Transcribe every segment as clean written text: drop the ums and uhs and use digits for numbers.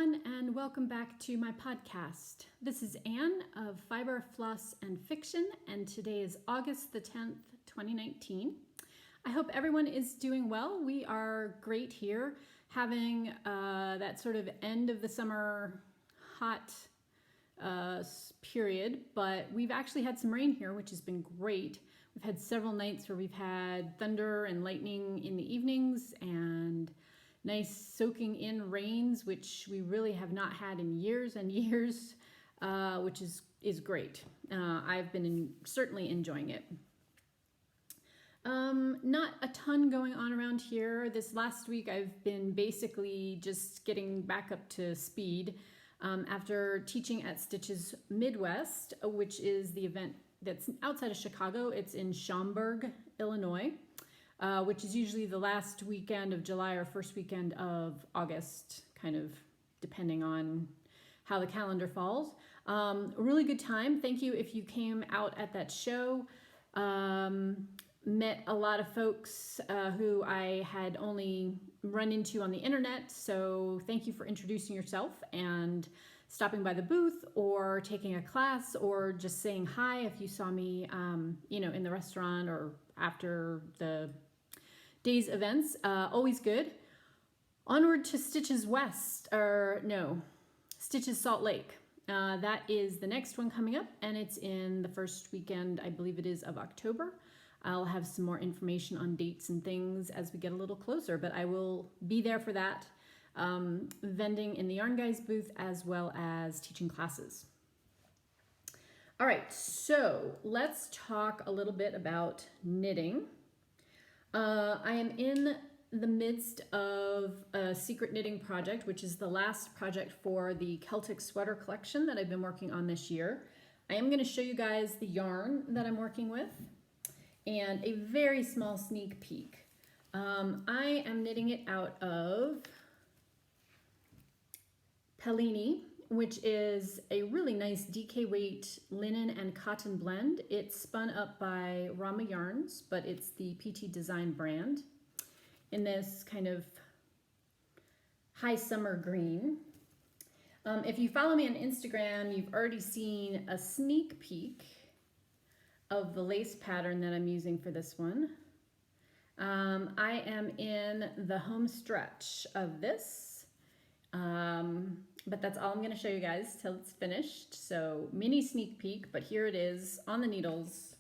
everyone, and welcome back to my podcast. This is Anne of Fiber, Floss, and Fiction, and today is August the 10th, 2019. I hope everyone is doing well. We are great here, having that sort of end of the summer hot period, but we've actually had some rain here, which has been great. We've had several nights where we've had thunder and lightning in the evenings and nice soaking in rains, which we really have not had in years and years, which is great. I've been certainly enjoying it. Not a ton going on around here. This last week I've been basically just getting back up to speed after teaching at Stitches Midwest, which is the event that's outside of Chicago. It's in Schaumburg, Illinois. Which is usually the last weekend of July or first weekend of August, kind of depending on how the calendar falls. A really good time. Thank you if you came out at that show. Met a lot of folks who I had only run into on the internet, so thank you for introducing yourself and stopping by the booth or taking a class or just saying hi if you saw me in the restaurant or after the day's events. Always good. Onward to Stitches West, Stitches Salt Lake. That is the next one coming up, and it's in the first weekend, I believe it is, of October. I'll have some more information on dates and things as we get a little closer, but I will be there for that, vending in the Yarn Guys booth as well as teaching classes. All right, so let's talk a little bit about knitting. I am in the midst of a Sekret Knitting project, which is the last project for the Celtic sweater collection that I've been working on this year. I am going to show you guys the yarn that I'm working with and a very small sneak peek. I am knitting it out of Pelini, which is a really nice DK weight linen and cotton blend. It's spun up by Rama Yarns, but it's the PT Design brand in this kind of high summer green. If you follow me on Instagram, you've already seen a sneak peek of the lace pattern that I'm using for this one. I am in the home stretch of this. But that's all I'm going to show you guys till it's finished. So mini sneak peek, but here it is on the needles.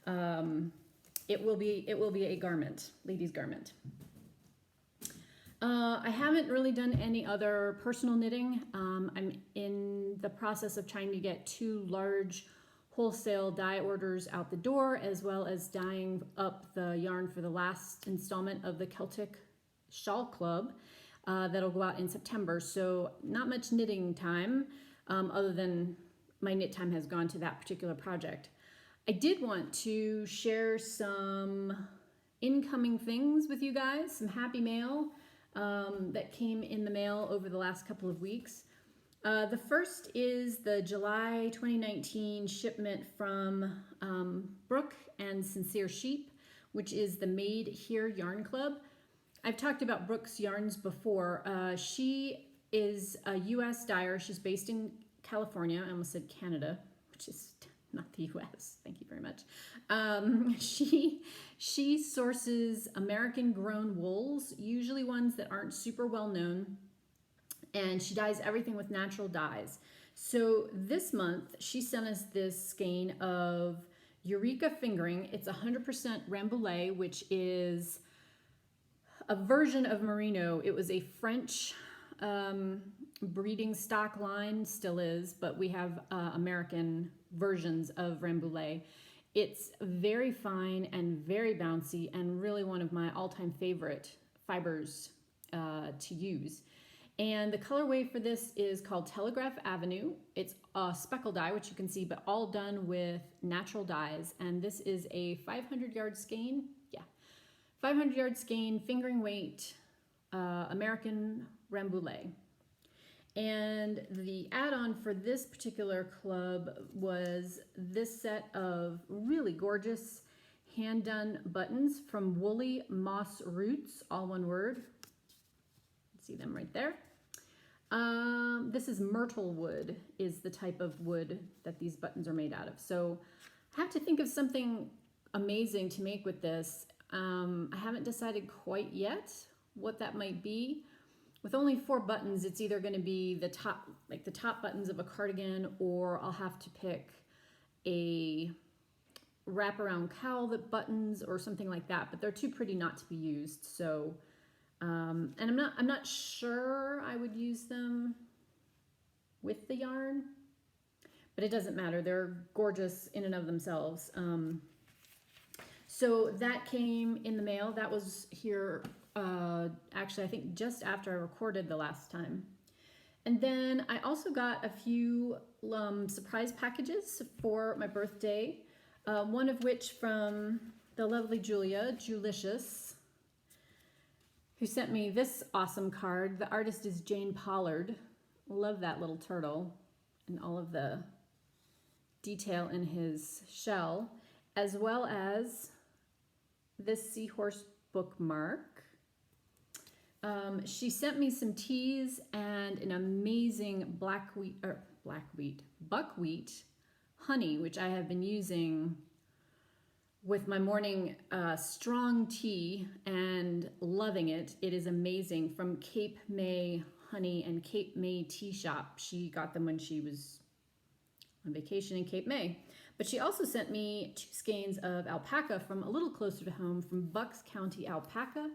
It will be a garment, ladies' garment. I haven't really done any other personal knitting. I'm in the process of trying to get 2 large wholesale dye orders out the door, as well as dyeing up the yarn for the last installment of the Celtic Shawl Club. That'll go out in September, so not much knitting time, other than my knit time has gone to that particular project. I did want to share some incoming things with you guys, some happy mail that came in the mail over the last couple of weeks. The first is the July 2019 shipment from Brooke and Sincere Sheep, which is the Made Here Yarn Club. I've talked about Brooke's yarns before. She is a U.S. dyer. She's based in California. I almost said Canada, which is not the U.S. Thank you very much. She sources American-grown wools, usually ones that aren't super well known, and she dyes everything with natural dyes. So this month, she sent us this skein of Eureka Fingering. It's 100% Rambouillet, which is a version of merino. It was a French breeding stock line, still is, but we have American versions of Rambouillet. It's very fine and very bouncy and really one of my all-time favorite fibers to use. And the colorway for this is called Telegraph Avenue. It's a speckle dye, which you can see, but all done with natural dyes. And this is a 500-yard skein. 500-yard skein, fingering weight, American Rambouillet. And the add-on for this particular club was this set of really gorgeous hand-done buttons from Woolly Moss Roots, all one word. See them right there. This is myrtle wood is the type of wood that these buttons are made out of. So I have to think of something amazing to make with this. I haven't decided quite yet what that might be. With only 4 buttons, it's either going to be the top, like the top buttons of a cardigan, or I'll have to pick a wraparound cowl that buttons or something like that. But they're too pretty not to be used. So, and I'm not sure I would use them with the yarn, but it doesn't matter. They're gorgeous in and of themselves. So that came in the mail. That was here, actually, I think just after I recorded the last time. And then I also got a few surprise packages for my birthday. One of which from the lovely Julicious, who sent me this awesome card. The artist is Jane Pollard. Love that little turtle and all of the detail in his shell, as well as this seahorse bookmark. She sent me some teas and an amazing buckwheat honey, which I have been using with my morning strong tea and loving it. It is amazing, from Cape May Honey and Cape May Tea Shop. She got them when she was on vacation in Cape May. But she also sent me 2 skeins of alpaca from a little closer to home, from Bucks County Alpaca.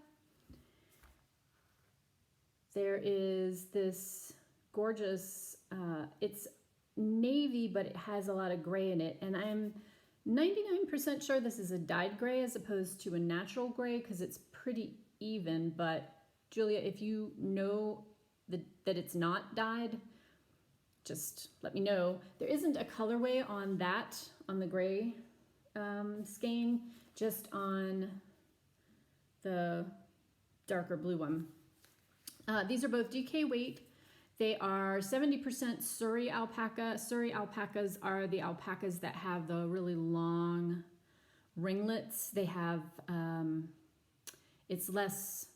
There is this gorgeous, it's navy, but it has a lot of gray in it. And I'm 99% sure this is a dyed gray as opposed to a natural gray, because it's pretty even. But Julia, if you know that it's not dyed, just let me know. There isn't a colorway on that, on the gray skein, just on the darker blue one. These are both DK weight. They are 70% Surrey alpaca. Surrey alpacas are the alpacas that have the really long ringlets. They have, it's less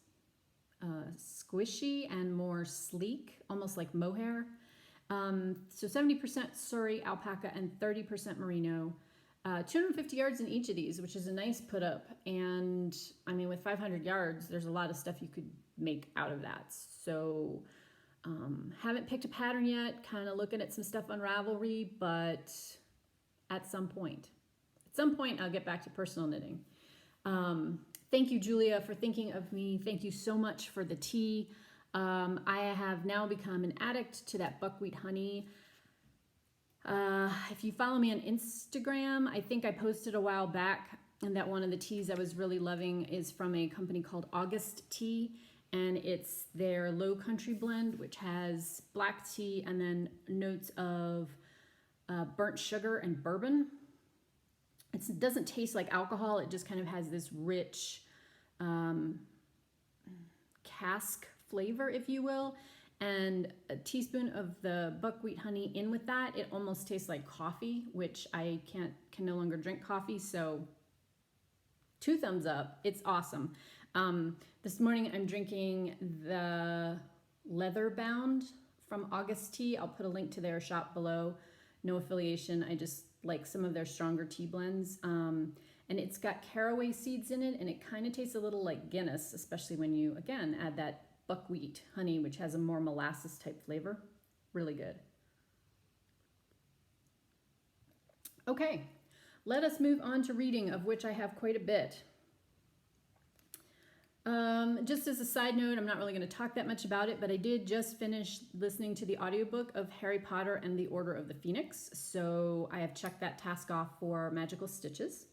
squishy and more sleek, almost like mohair. So 70% Surrey alpaca and 30% merino. 250 yards in each of these, which is a nice put up. And I mean, with 500 yards, there's a lot of stuff you could make out of that. So haven't picked a pattern yet, kind of looking at some stuff on Ravelry, but at some point I'll get back to personal knitting. Thank you, Julia, for thinking of me. Thank you so much for the tea. I have now become an addict to that buckwheat honey. If you follow me on Instagram, I think I posted a while back, and that one of the teas I was really loving is from a company called August Tea, and it's their Low Country blend, which has black tea and then notes of burnt sugar and bourbon. It doesn't taste like alcohol. It just kind of has this rich cask flavor, if you will. And a teaspoon of the buckwheat honey in with that, it almost tastes like coffee, which I can no longer drink coffee. So 2 thumbs up. It's awesome. This morning I'm drinking the Leather Bound from August Tea. I'll put a link to their shop below. No affiliation. I just like some of their stronger tea blends. And it's got caraway seeds in it, and it kind of tastes a little like Guinness, especially when you, again, add that buckwheat honey, which has a more molasses type flavor. Really good. Okay, let us move on to reading, of which I have quite a bit. Just as a side note, I'm not really going to talk that much about it, but I did just finish listening to the audiobook of Harry Potter and the Order of the Phoenix, so I have checked that task off for Magical Stitches.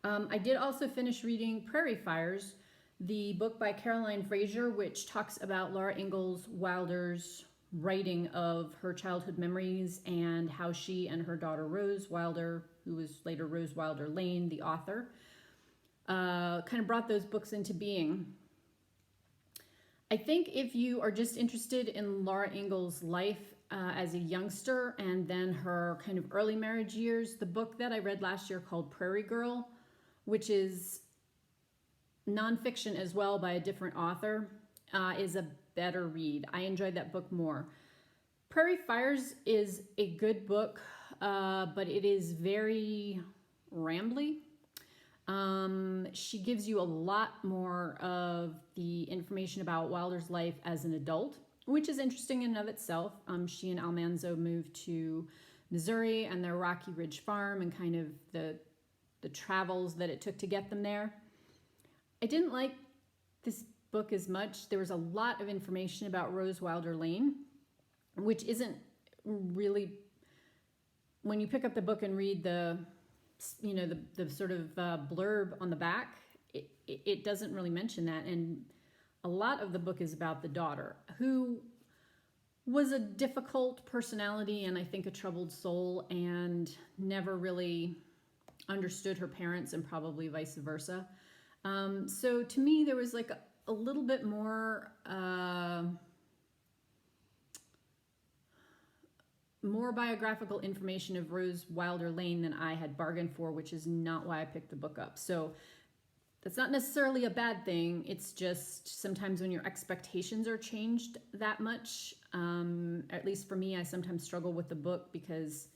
I did also finish reading Prairie Fires, the book by Caroline Fraser, which talks about Laura Ingalls Wilder's writing of her childhood memories and how she and her daughter Rose Wilder, who was later Rose Wilder Lane, the author, kind of brought those books into being. I think if you are just interested in Laura Ingalls' life as a youngster and then her kind of early marriage years, the book that I read last year called Prairie Girl, which is nonfiction as well by a different author, is a better read. I enjoyed that book more. Prairie Fires is a good book, but it is very rambly. She gives you a lot more of the information about Wilder's life as an adult, which is interesting in and of itself. She and Almanzo moved to Missouri and their Rocky Ridge farm and kind of the travels that it took to get them there. I didn't like this book as much. There was a lot of information about Rose Wilder Lane, which isn't really, when you pick up the book and read the sort of blurb on the back, it doesn't really mention that. And a lot of the book is about the daughter, who was a difficult personality and I think a troubled soul, and never really understood her parents, and probably vice versa. So to me, there was like a little bit more biographical information of Rose Wilder Lane than I had bargained for, which is not why I picked the book up. So that's not necessarily a bad thing. It's just sometimes when your expectations are changed that much, at least for me, I sometimes struggle with the book because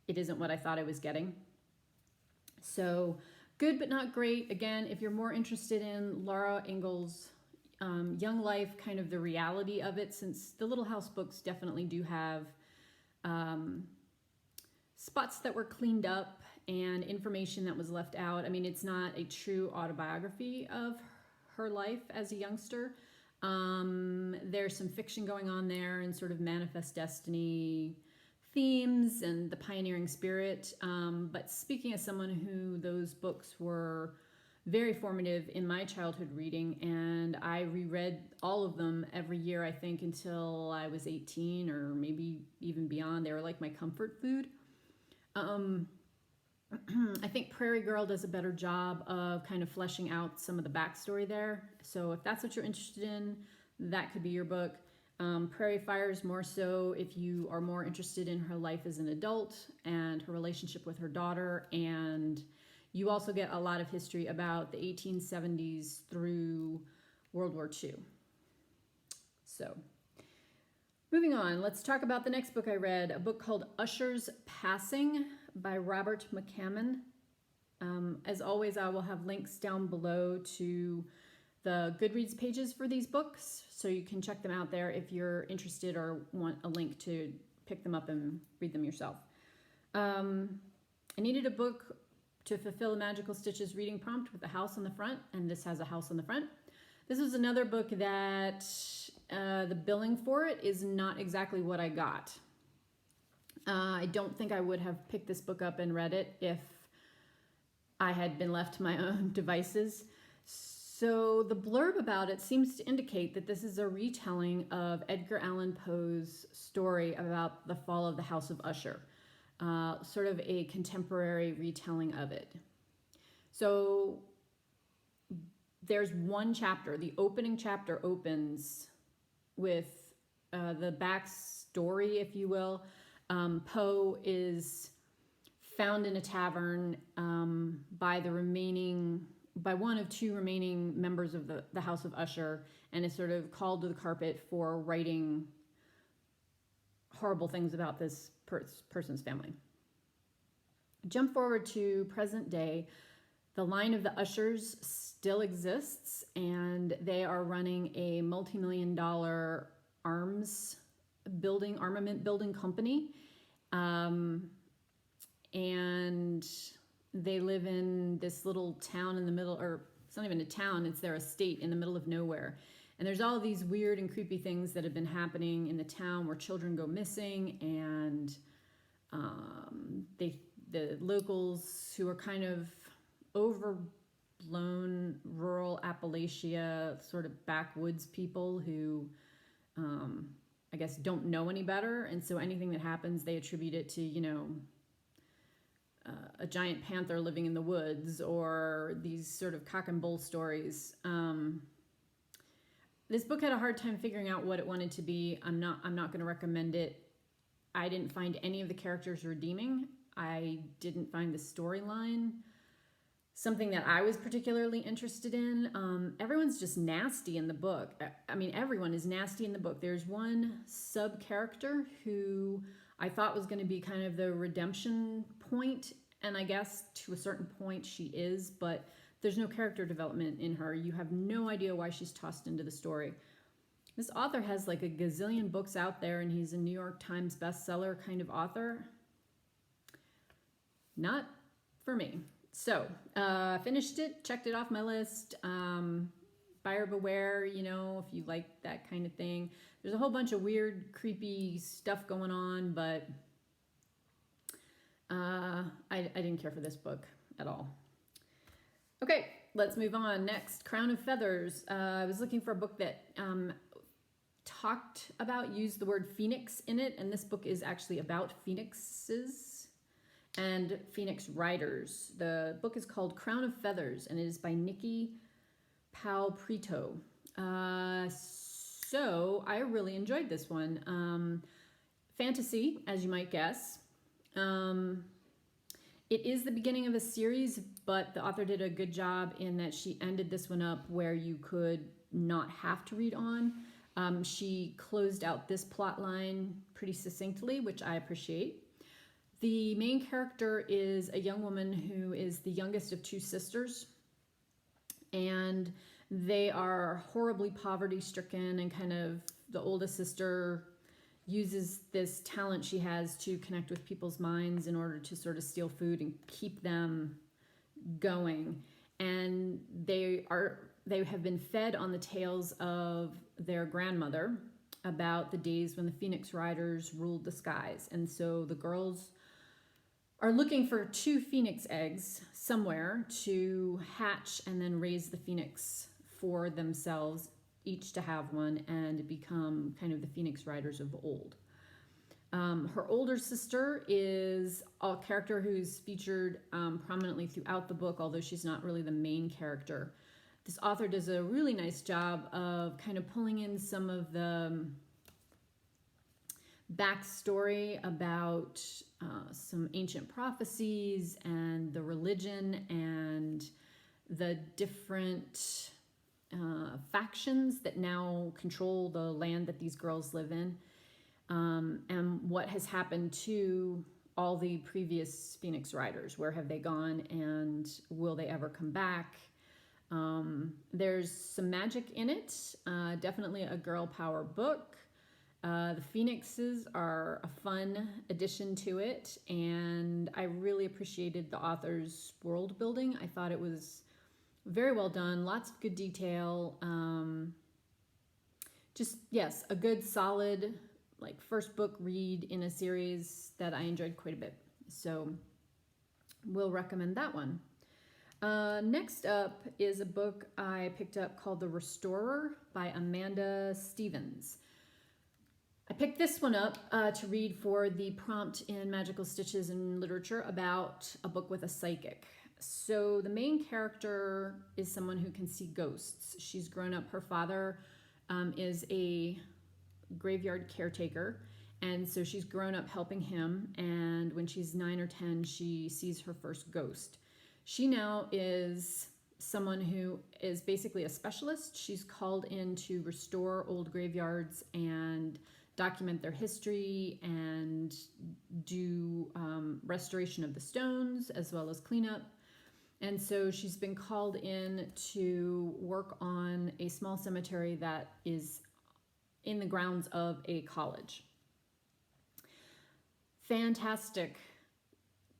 it isn't what I thought I was getting. So good but not great. Again, if you're more interested in Laura Ingalls' young life, kind of the reality of it, since the Little House books definitely do have spots that were cleaned up and information that was left out. I mean, it's not a true autobiography of her life as a youngster. There's some fiction going on there and sort of manifest destiny themes and the pioneering spirit. But speaking as someone who those books were very formative in my childhood reading, and I reread all of them every year, I think, until I was 18 or maybe even beyond. They were like my comfort food. I think Prairie Girl does a better job of kind of fleshing out some of the backstory there. So if that's what you're interested in, that could be your book. Prairie Fires more so if you are more interested in her life as an adult and her relationship with her daughter. And you also get a lot of history about the 1870s through World War II. So moving on, let's talk about the next book I read, a book called Usher's Passing by Robert McCammon. As always, I will have links down below to the Goodreads pages for these books, so you can check them out there if you're interested or want a link to pick them up and read them yourself. I needed a book to fulfill a Magical Stitches reading prompt with a house on the front, and this has a house on the front. This was another book that the billing for it is not exactly what I got. I don't think I would have picked this book up and read it if I had been left to my own devices. So the blurb about it seems to indicate that this is a retelling of Edgar Allan Poe's story about the fall of the House of Usher, sort of a contemporary retelling of it. So there's one chapter. The opening chapter opens with the backstory, if you will. Poe is found in a tavern by one of two remaining members of the House of Usher, and is sort of called to the carpet for writing horrible things about this person's family. Jump forward to present day. The line of the Ushers still exists, and they are running a multi-million-dollar armament building company. And they live in this little town in the middle, or it's not even a town, it's their estate in the middle of nowhere. And there's all these weird and creepy things that have been happening in the town where children go missing, and the locals, who are kind of overblown rural Appalachia sort of backwoods people who I guess don't know any better, and so anything that happens they attribute it to, a giant panther living in the woods, or these sort of cock and bull stories. This book had a hard time figuring out what it wanted to be. I'm not going to recommend it. I didn't find any of the characters redeeming. I didn't find the storyline something that I was particularly interested in. Everyone's just nasty in the book. I mean, everyone is nasty in the book. There's one sub character who I thought was going to be kind of the redemption point, and I guess to a certain point she is, but there's no character development in her. You have no idea why she's tossed into the story. This author has like a gazillion books out there, and he's a New York Times bestseller kind of author. Not for me. So, finished it, checked it off my list. Buyer beware, you know, if you like that kind of thing. There's a whole bunch of weird, creepy stuff going on, but I didn't care for this book at all. Okay, let's move on. Next, Crown of Feathers. I was looking for a book that used the word phoenix in it, and this book is actually about phoenixes and phoenix riders. The book is called Crown of Feathers, and it is by Nikki Palprito. So I really enjoyed this one. Fantasy, as you might guess. It is the beginning of a series, but the author did a good job in that she ended this one up where you could not have to read on. She closed out this plot line pretty succinctly, which I appreciate. The main character is a young woman who is the youngest of two sisters, and they are horribly poverty-stricken, and kind of the oldest sister uses this talent she has to connect with people's minds in order to sort of steal food and keep them going. And they have been fed on the tales of their grandmother about the days when the Phoenix Riders ruled the skies. And so the girls are looking for 2 phoenix eggs somewhere to hatch and then raise the phoenix for themselves, each to have one and become kind of the Phoenix Riders of old. Her older sister is a character who's featured prominently throughout the book, although she's not really the main character. This author does a really nice job of kind of pulling in some of the backstory about some ancient prophecies and the religion and the different factions that now control the land that these girls live in, and what has happened to all the previous Phoenix Riders. Where have they gone, and will they ever come back? There's some magic in it, definitely a girl power book. The Phoenixes are a fun addition to it, and I really appreciated the author's world building. I thought it was very well done, lots of good detail. Just, yes, a good solid like first book read in a series that I enjoyed quite a bit. So we'll recommend that one. Next up is a book I picked up called The Restorer by Amanda Stevens. I picked this one up to read for the prompt in Magical Stitches in Literature about a book with a psychic. So the main character is someone who can see ghosts. She's grown up. Her father is a graveyard caretaker, and so she's grown up helping him, and when she's 9 or 10, she sees her first ghost. She now is someone who is basically a specialist. She's called in to restore old graveyards and document their history and do restoration of the stones as well as cleanup. And so she's been called in to work on a small cemetery that is in the grounds of a college. Fantastic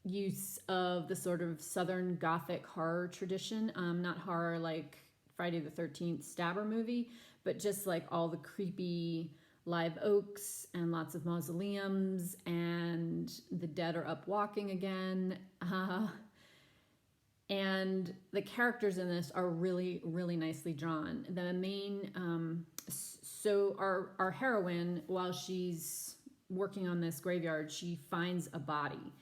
use of the sort of Southern Gothic horror tradition. Not horror like Friday the 13th stabber movie, but just like all the creepy live oaks and lots of mausoleums, and the dead are up walking again. And the characters in this are really, really nicely drawn. The main, so our heroine, while she's working on this graveyard, she finds a body,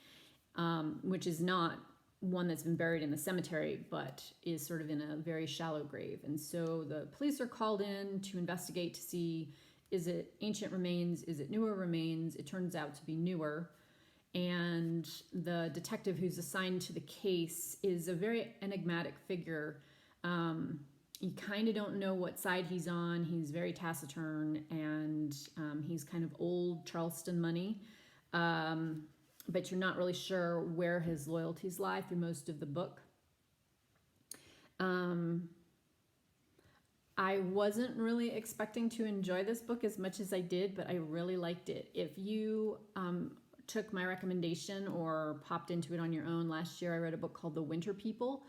which is not one that's been buried in the cemetery, but is sort of in a very shallow grave. And so the police are called in to investigate to see, is it ancient remains? Is it newer remains? It turns out to be newer. and the detective who's assigned to the case is a very enigmatic figure. You kind of don't know what side he's on. He's very taciturn, and he's kind of old Charleston money. But you're not really sure where his loyalties lie through most of the book. I wasn't really expecting to enjoy this book as much as I did, but I really liked it. If you took my recommendation or popped into it on your own, last year I read a book called The Winter People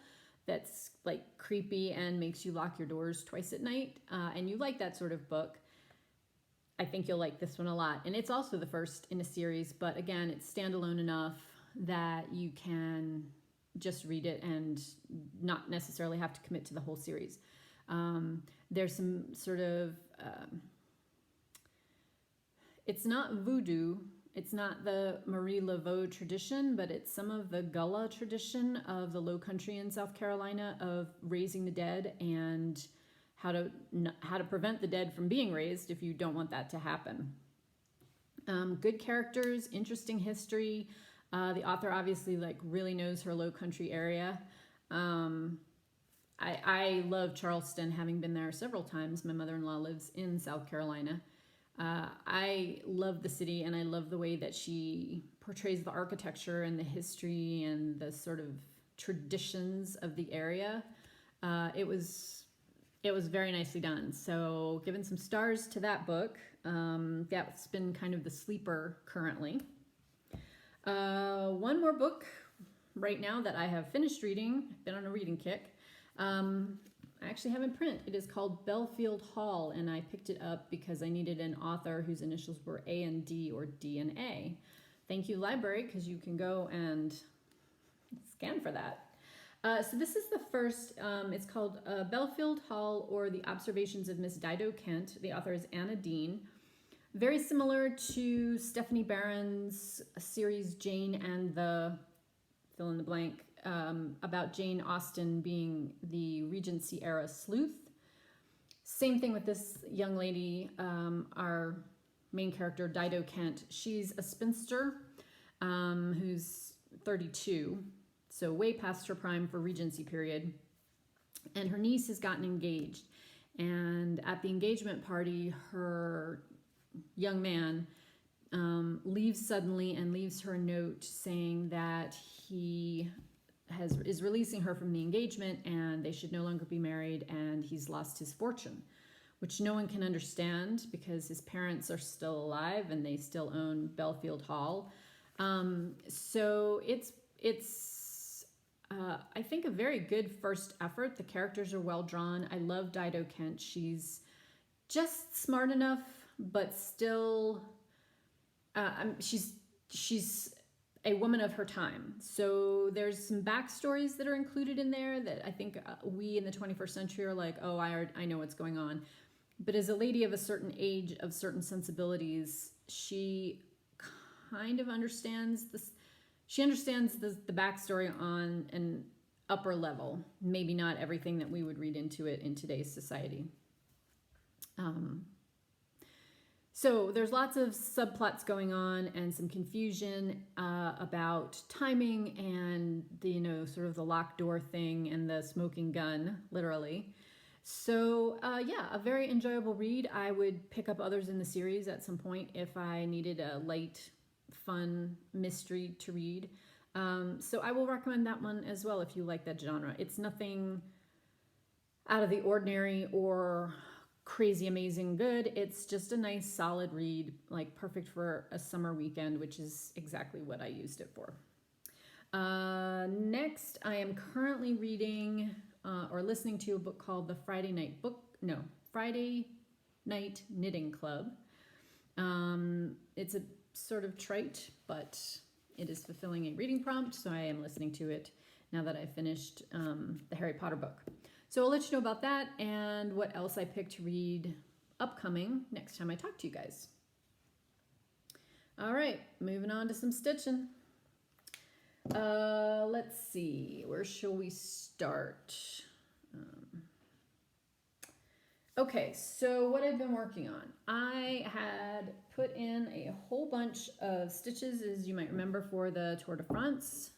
that's like creepy and makes you lock your doors twice at night, and you like that sort of book, I think you'll like this one a lot. And it's also the first in a series, but again, it's standalone enough that you can just read it and not necessarily have to commit to the whole series. There's some sort of, it's not voodoo, it's not the Marie Laveau tradition, but it's some of the Gullah tradition of the Low Country in South Carolina of raising the dead and how to prevent the dead from being raised if you don't want that to happen. Good characters, interesting history. The author obviously like really knows her Low Country area. I love Charleston, having been there several times. My mother-in-law lives in South Carolina. I love the city, and I love the way that she portrays the architecture and the history and the sort of traditions of the area. It was very nicely done. So giving some stars to that book. That's been kind of the sleeper currently. One more book right now that I have finished reading. I've been on a reading kick. I actually have in print. It is called Belfield Hall, and I picked it up because I needed an author whose initials were A and D, or D and A. Thank you, library, because you can go and scan for that. So this is the first, it's called Belfield Hall, or The Observations of Miss Dido Kent. The author is Anna Dean. Very similar to Stephanie Barron's series Jane and the fill in the blank, about Jane Austen being the Regency era sleuth. Same thing with this young lady, our main character, Dido Kent. She's a spinster who's 32, so way past her prime for Regency period. And her niece has gotten engaged. And at the engagement party, her young man leaves suddenly and leaves her a note saying that he is releasing her from the engagement and they should no longer be married, and he's lost his fortune, which no one can understand because his parents are still alive and they still own Belfield Hall. So it's I think a very good first effort. The characters are well drawn. I love Dido Kent. She's just smart enough, but still she's a woman of her time. So there's some backstories that are included in there that I think we in the 21st century are like, oh, I know what's going on. But as a lady of a certain age, of certain sensibilities, she kind of understands this. She understands the backstory on an upper level. Maybe not everything that we would read into it in today's society. So there's lots of subplots going on and some confusion about timing and the, sort of the locked door thing and the smoking gun, literally. So yeah, a very enjoyable read. I would pick up others in the series at some point if I needed a light, fun mystery to read. So I will recommend that one as well if you like that genre. It's nothing out of the ordinary or crazy amazing good. It's just a nice solid read, like perfect for a summer weekend, which is exactly what I used it for. Next, I am currently reading or listening to a book called the Friday Night Knitting Club. It's a sort of trite, but it is fulfilling a reading prompt, so I am listening to it now that I've finished the Harry Potter book. So I'll let you know about that and what else I picked to read upcoming next time I talk to you guys. All right, moving on to some stitching. Let's see, where shall we start? Okay, so what I've been working on, I had put in a whole bunch of stitches, as you might remember, for the Tour de France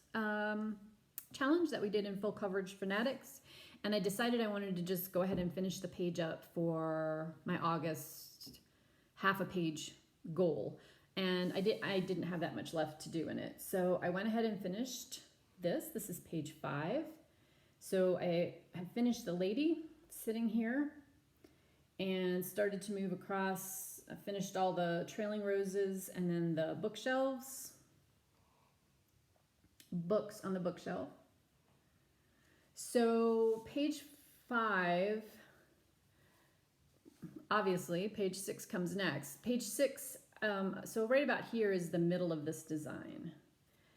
challenge that we did in Full Coverage Fanatics, and I decided I wanted to just go ahead and finish the page up for my August half a page goal, and I didn't have that much left to do in it, so I went ahead and finished this. This is page 5. So I have finished the lady sitting here and started to move across. I finished all the trailing roses and then the bookshelves, books on the bookshelf. So page 5, obviously page 6 comes next. Page 6, so right about here is the middle of this design.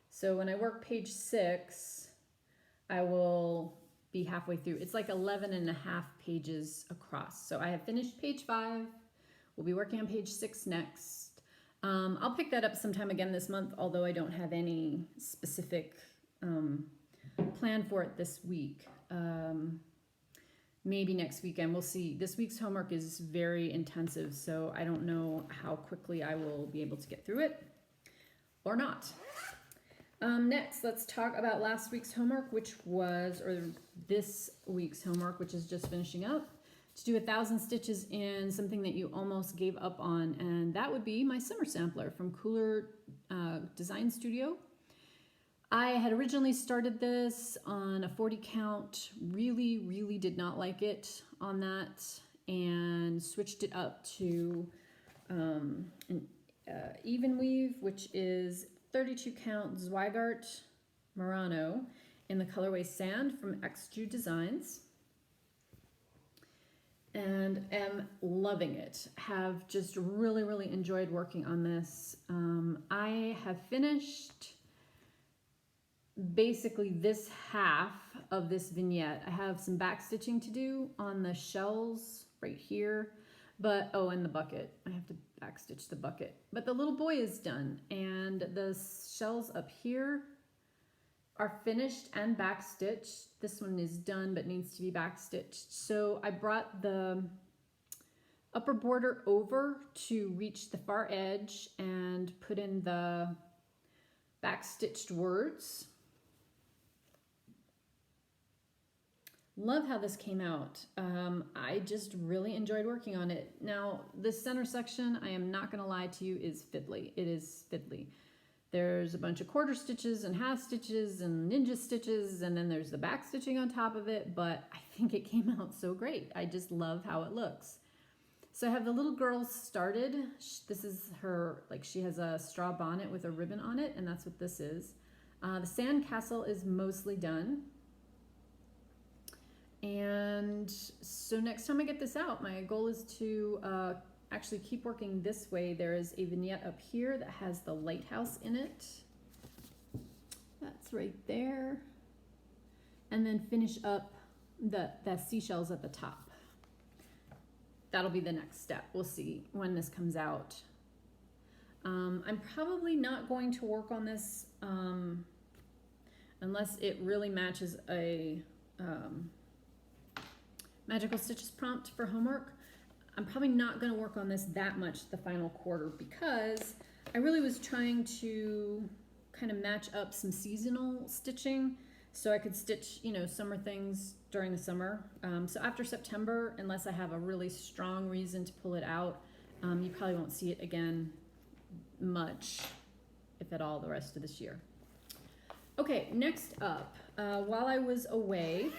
So when I work page 6, I will be halfway through. It's like 11 and a half pages across. So I have finished page 5. We'll be working on page 6 next. I'll pick that up sometime again this month, although I don't have any specific plan for it this week. Maybe next weekend. We'll see. This week's homework is very intensive, so I don't know how quickly I will be able to get through it or not. Next, let's talk about last week's homework, which was, or this week's homework, which is just finishing up, to do 1,000 stitches in something that you almost gave up on, and that would be my summer sampler from Cooler Design Studio. I had originally started this on a 40 count, really did not like it on that, and switched it up to an even weave, which is 32 count Zweigart Murano in the colorway Sand from XJU Designs, and am loving it. Have just really enjoyed working on this. I have finished basically this half of this vignette. I have some back stitching to do on the shells right here, but and the bucket. I have to back stitch the bucket, but the little boy is done, and the shells up here are finished and back stitched. This one is done but needs to be back stitched. So I brought the upper border over to reach the far edge and put in the back stitched words. Love how this came out. I just really enjoyed working on it. Now, this center section, I am not going to lie to you, is fiddly. It is fiddly. There's a bunch of quarter stitches and half stitches and ninja stitches, and then there's the back stitching on top of it, but I think it came out so great. I just love how it looks. So I have the little girl started. This is her, like, she has a straw bonnet with a ribbon on it, and that's what this is. The sand castle is mostly done. And so next time I get this out, my goal is to actually keep working this way. There is a vignette up here that has the lighthouse in it. That's right there. And then finish up the seashells at the top. That'll be the next step. We'll see when this comes out. I'm probably not going to work on this unless it really matches a Magical Stitches prompt for homework. I'm probably not going to work on this that much the final quarter because I really was trying to kind of match up some seasonal stitching so I could stitch, you know, summer things during the summer. So after September, unless I have a really strong reason to pull it out, you probably won't see it again much, if at all, the rest of this year. Okay, next up, while I was away,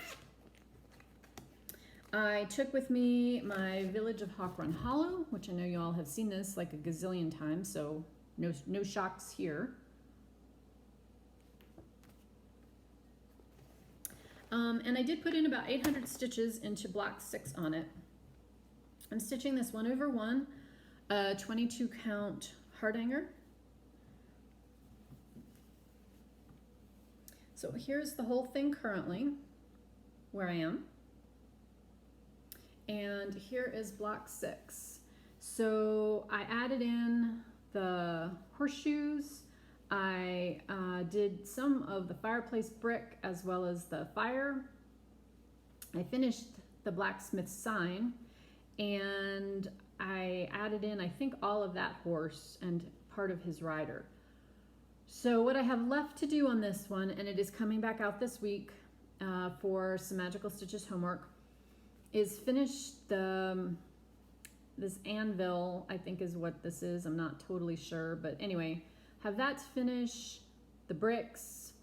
I took with me my Village of Hawk Run Hollow, which I know you all have seen this like a gazillion times, so no shocks here. And I did put in about 800 stitches into block 6 on it. I'm stitching this 1/1, 22 count heart hanger. So here's the whole thing currently, where I am. And here is block 6. So I added in the horseshoes. I did some of the fireplace brick as well as the fire. I finished the blacksmith sign, and I added in, I think, all of that horse and part of his rider. So what I have left to do on this one, and it is coming back out this week for some Magical Stitches homework, is finish this anvil, I think is what this is. I'm not totally sure, but anyway, have that finish, the bricks,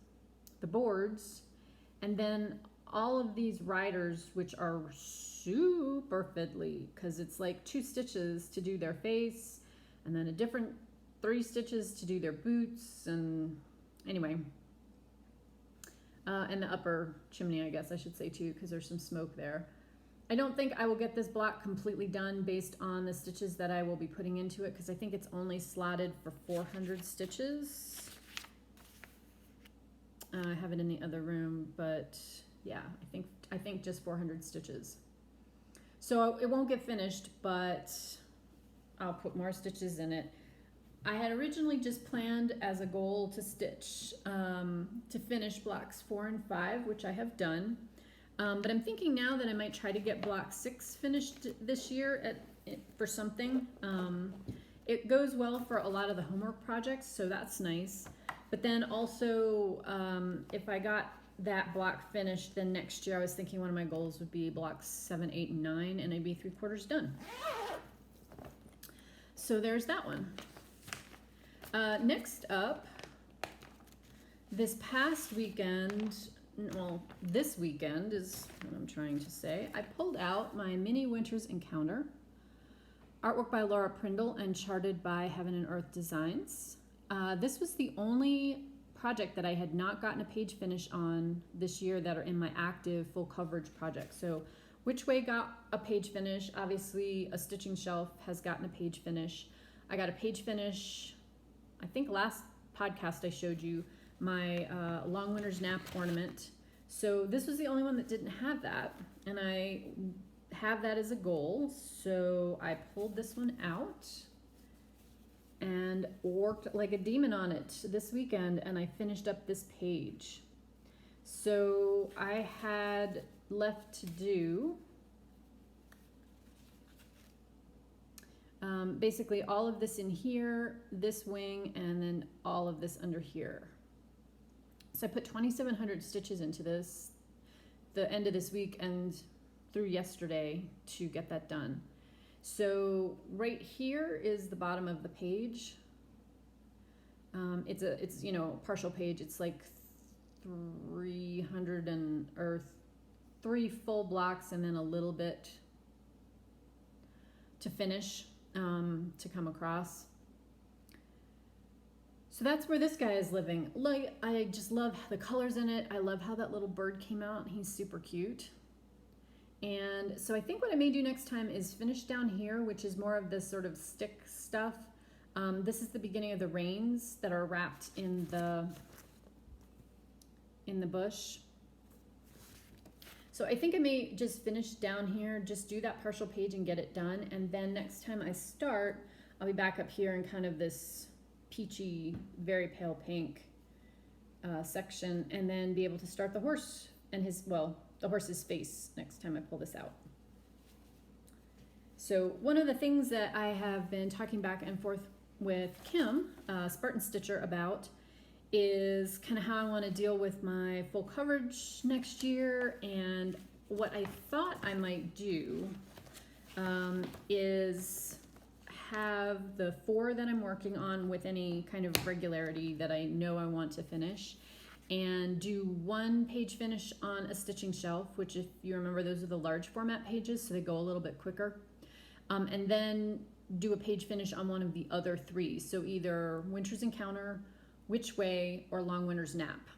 the boards, and then all of these riders, which are super fiddly, because it's like 2 stitches to do their face, and then a different 3 stitches to do their boots, and anyway, and the upper chimney, I guess I should say too, because there's some smoke there. I don't think I will get this block completely done based on the stitches that I will be putting into it, because I think it's only slotted for 400 stitches. I have it in the other room, but yeah, I think just 400 stitches. So it won't get finished, but I'll put more stitches in it. I had originally just planned as a goal to stitch, to finish blocks 4 and 5, which I have done. But I'm thinking now that I might try to get block 6 finished this year for something. It goes well for a lot of the homework projects, so that's nice. But then also, if I got that block finished, then next year I was thinking one of my goals would be blocks 7, 8, and 9, and I'd be 3/4 done. So there's that one. Next up, this past weekend, well, this weekend is what I'm trying to say, I pulled out my Mini Winter's Encounter, artwork by Laura Prindle and charted by Heaven and Earth Designs. This was the only project that I had not gotten a page finish on this year that are in my active full coverage project. So Which Way got a page finish. Obviously, a stitching shelf has gotten a page finish. I got a page finish, I think last podcast I showed you, my Long Winter's Nap ornament. So this was the only one that didn't have that, and I have that as a goal. So I pulled this one out and worked like a demon on it this weekend, and I finished up this page. So I had left to do basically all of this in here, this wing, and then all of this under here. So I put 2,700 stitches into this the end of this week and through yesterday to get that done. So right here is the bottom of the page. It's you know, partial page. It's like 3 full blocks and then a little bit to finish, to come across. So that's where this guy is living. Like, I just love the colors in it. I love how that little bird came out. He's super cute. And so I think what I may do next time is finish down here, which is more of this sort of stick stuff. This is the beginning of the reins that are wrapped in the bush. So I think I may just finish down here, just do that partial page and get it done. And then next time I start, I'll be back up here in kind of this peachy, very pale pink section, and then be able to start the horse and the horse's face next time I pull this out. So one of the things that I have been talking back and forth with Kim, Spartan Stitcher, about is kind of how I want to deal with my full coverage next year. And what I thought I might do is have the 4 that I'm working on with any kind of regularity that I know I want to finish, and do 1 page finish on a stitching shelf, which, if you remember, those are the large format pages, so they go a little bit quicker. And then do a page finish on one of the other 3. So either Winter's Encounter, Which Way, or Long Winter's Nap.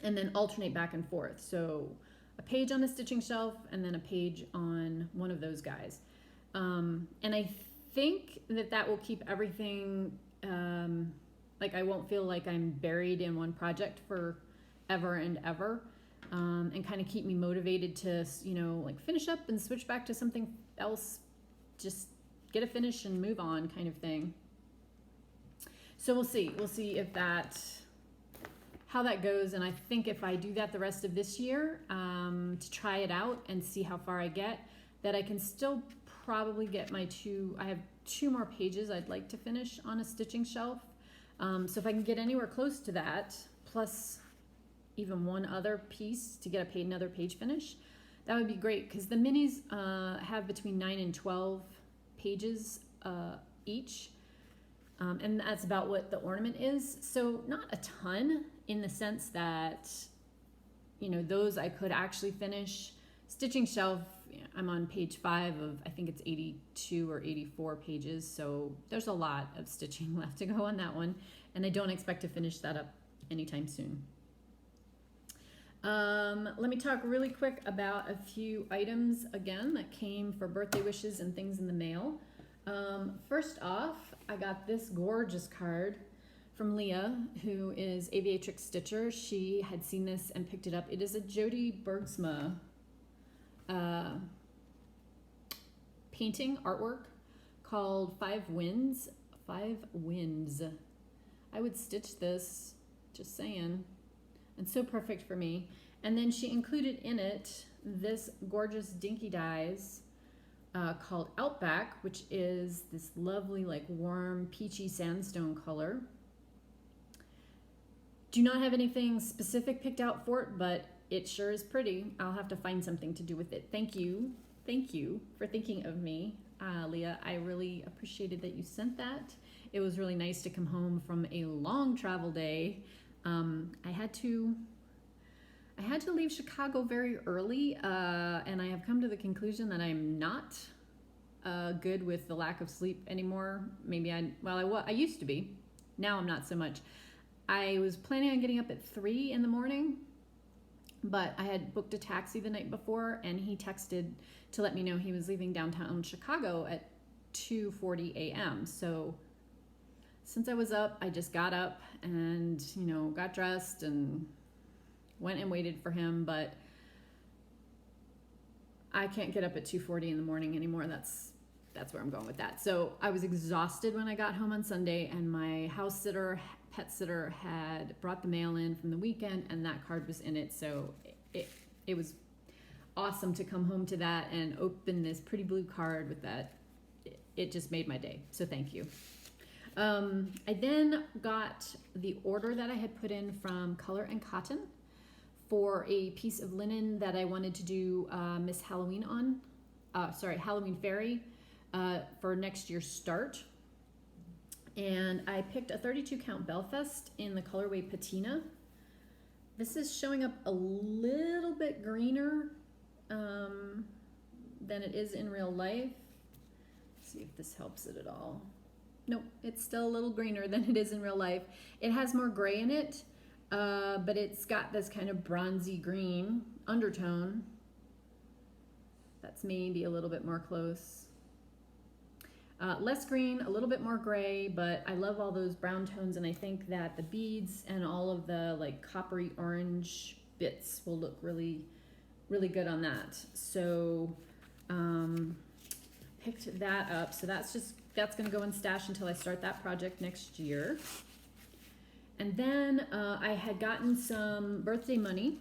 And then alternate back and forth. So a page on a stitching shelf and then a page on one of those guys. And I think that will keep everything, like I won't feel like I'm buried in one project for ever and ever, and kind of keep me motivated to, you know, like finish up and switch back to something else, just get a finish and move on kind of thing. So we'll see if how that goes. And I think if I do that the rest of this year, to try it out and see how far I get, that I can still probably get I have 2 more pages I'd like to finish on a stitching shelf. So if I can get anywhere close to that, plus even one other piece to get another page finish, that would be great, because the minis have between 9 and 12 pages each. And that's about what the ornament is. So not a ton, in the sense that, you know, those I could actually finish. Stitching shelf, I'm on page 5 of, I think it's 82 or 84 pages. So there's a lot of stitching left to go on that one. And I don't expect to finish that up anytime soon. Let me talk really quick about a few items again that came for birthday wishes and things in the mail. First off, I got this gorgeous card from Leah, who is Aviatrix Stitcher. She had seen this and picked it up. It is a Jody Bergsma painting artwork called Five Winds. Five Winds. I would stitch this, just saying. And so perfect for me. And then she included in it this gorgeous Dinky Dyes called Outback, which is this lovely, like, warm peachy sandstone color. Do not have anything specific picked out for it, but it sure is pretty. I'll have to find something to do with it. Thank you for thinking of me, Leah. I really appreciated that you sent that. It was really nice to come home from a long travel day. I had to leave Chicago very early, and I have come to the conclusion that I'm not good with the lack of sleep anymore. Maybe I used to be. Now I'm not so much. I was planning on getting up at 3 in the morning, but I had booked a taxi the night before, and he texted to let me know he was leaving downtown Chicago at 2:40 a.m. So since I was up, I just got up and, you know, got dressed and went and waited for him, but I can't get up at 2:40 in the morning anymore. That's where I'm going with that. So I was exhausted when I got home on Sunday, and my pet sitter had brought the mail in from the weekend, and that card was in it. So it was awesome to come home to that and open this pretty blue card with that. It just made my day. So thank you. I then got the order that I had put in from Color and Cotton for a piece of linen that I wanted to do Miss Halloween on, Halloween Fairy for next year's start. And I picked a 32 count Belfast in the colorway Patina. This is showing up a little bit greener than it is in real life. Let's see if this helps it at all. Nope, it's still a little greener than it is in real life. It has more gray in it, but it's got this kind of bronzy green undertone. That's maybe a little bit more close. Less green, a little bit more gray, but I love all those brown tones, and I think that the beads and all of the like coppery orange bits will look really, really good on that. So picked that up. So that's going to go in stash until I start that project next year. And then I had gotten some birthday money,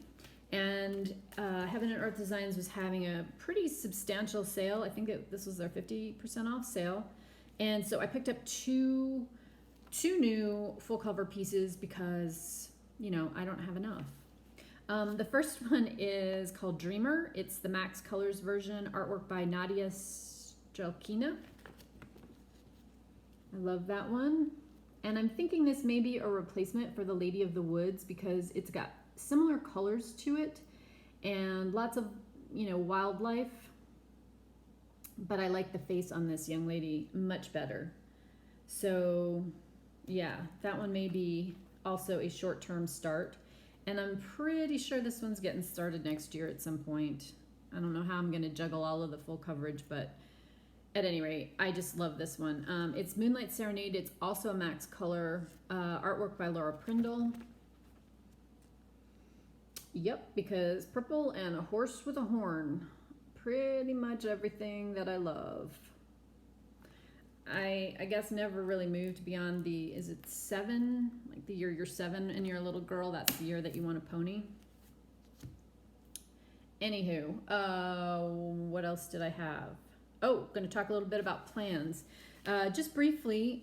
and Heaven and Earth Designs was having a pretty substantial sale. I think this was their 50% off sale. And so I picked up two new full cover pieces because, you know, I don't have enough. The first one is called Dreamer. It's the Max Colors version, artwork by Nadia Strelkina. I love that one. And I'm thinking this may be a replacement for the Lady of the Woods because it's got similar colors to it and lots of, you know, wildlife. But I like the face on this young lady much better. So yeah, that one may be also a short-term start. And I'm pretty sure this one's getting started next year at some point. I don't know how I'm going to juggle all of the full coverage, but at any rate, I just love this one. It's Moonlight Serenade. It's also a Max Color artwork by Laura Prindle. Yep, because purple and a horse with a horn. Pretty much everything that I love. I guess never really moved beyond is it 7? Like the year you're 7 and you're a little girl, that's the year that you want a pony. Anywho, what else did I have? Oh, going to talk a little bit about plans. Just briefly,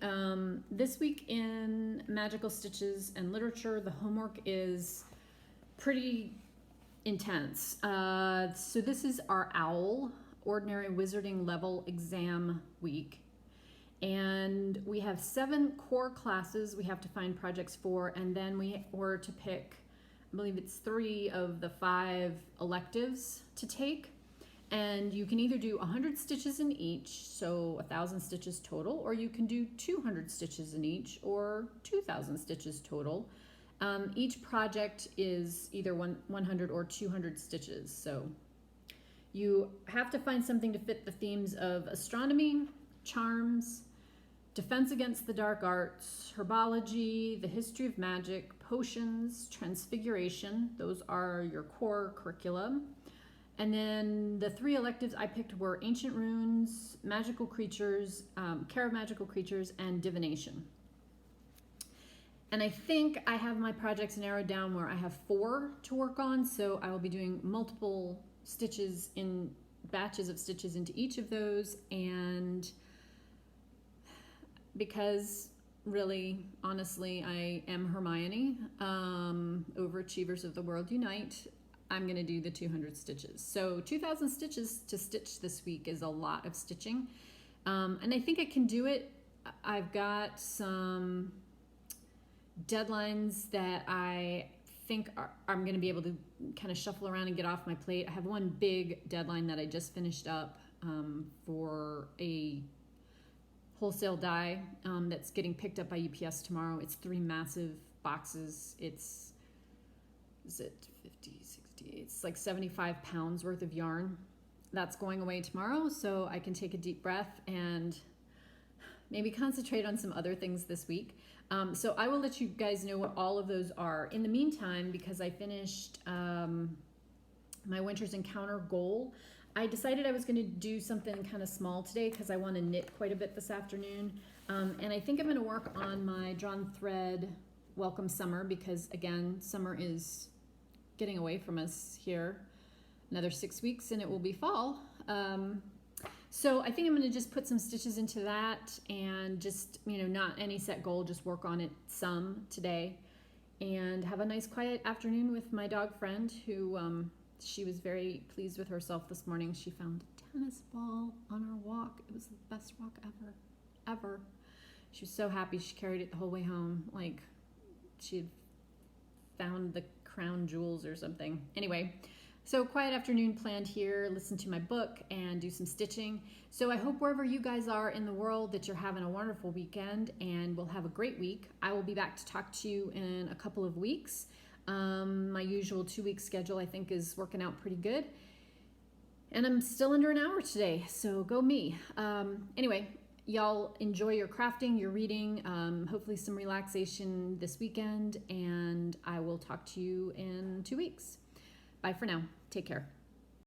this week in Magical Stitches and Literature, the homework is pretty intense. So this is our OWL, Ordinary Wizarding Level Exam week. And we have 7 core classes we have to find projects for, and then we were to pick, I believe it's 3 of the 5 electives to take. And you can either do 100 stitches in each, so 1,000 stitches total, or you can do 200 stitches in each, or 2,000 stitches total. Each project is either 100 or 200 stitches, so you have to find something to fit the themes of astronomy, charms, defense against the dark arts, herbology, the history of magic, potions, transfiguration. Those are your core curriculum. And then the 3 electives I picked were Ancient Runes, Magical Creatures, Care of Magical Creatures, and Divination. And I think I have my projects narrowed down where I have 4 to work on, so I will be doing multiple stitches in batches of stitches into each of those. And because really, honestly, I am Hermione, overachievers of the world unite, I'm going to do the 200 stitches. So 2,000 stitches to stitch this week is a lot of stitching. And I think I can do it. I've got some deadlines that I think I'm going to be able to kind of shuffle around and get off my plate. I have one big deadline that I just finished up for a wholesale die that's getting picked up by UPS tomorrow. It's 3 massive boxes. Is it 50, 60? It's like 75 pounds worth of yarn. That's going away tomorrow, so I can take a deep breath and maybe concentrate on some other things this week. So I will let you guys know what all of those are. In the meantime, because I finished my Winter's Encounter goal, I decided I was going to do something kind of small today because I want to knit quite a bit this afternoon. And I think I'm going to work on my Drawn Thread Welcome Summer because, again, summer is getting away from us here. Another 6 weeks and it will be fall. So I think I'm going to just put some stitches into that and just, not any set goal, just work on it some today and have a nice quiet afternoon with my dog friend who she was very pleased with herself this morning. She found a tennis ball on our walk. It was the best walk ever. She was so happy. She carried it the whole way home like she had found the crown jewels or something. Anyway, so quiet afternoon planned here, listen to my book and do some stitching. So I hope wherever you guys are in the world that you're having a wonderful weekend and we'll have a great week. I will be back to talk to you in a couple of weeks. My usual 2-week schedule I think is working out pretty good. And I'm still under an hour today, so go me. Anyway, y'all enjoy your crafting, your reading, hopefully some relaxation this weekend, and I will talk to you in 2 weeks. Bye for now. Take care.